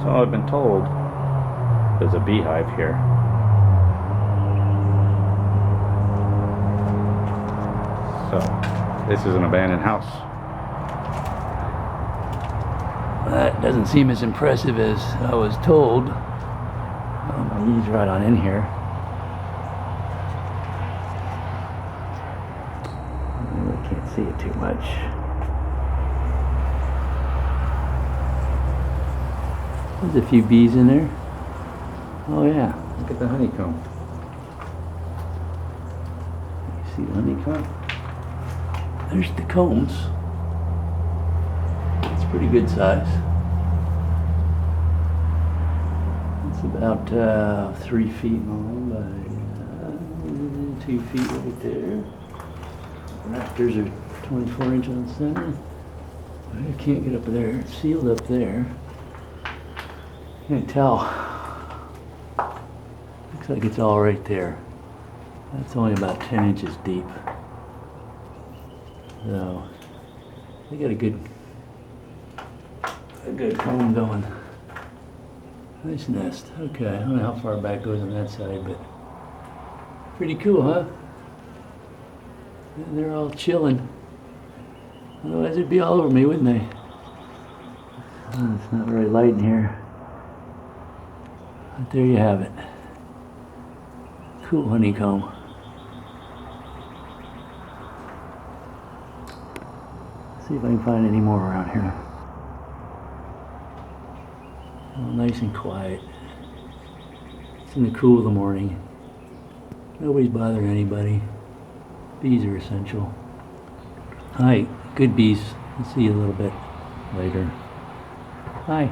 So I've been told there's a beehive here. So this is an abandoned house. That doesn't seem as impressive as I was told. He's right on in here. I really can't see it too much. There's a few bees in there. Oh yeah, look at the honeycomb. You see the honeycomb? There's the combs. It's pretty good size. It's about 3 feet long by 2 feet right there. Rafters are 24 inches on center. I can't get up there. It's sealed up there. Can't tell. Looks like it's all right there. That's only about 10 inches deep. So they got a good comb going. Nice nest. Okay, I don't know how far back goes on that side, but pretty cool, huh? And they're all chilling. Otherwise they'd be all over me, wouldn't they? Oh, it's not very light in here. But there you have it. Cool honeycomb. See if I can find any more around here. Oh, nice and quiet. It's in the cool of the morning. Nobody's bothering anybody. Bees are essential. Hi, good bees. I'll see you a little bit later. Bye.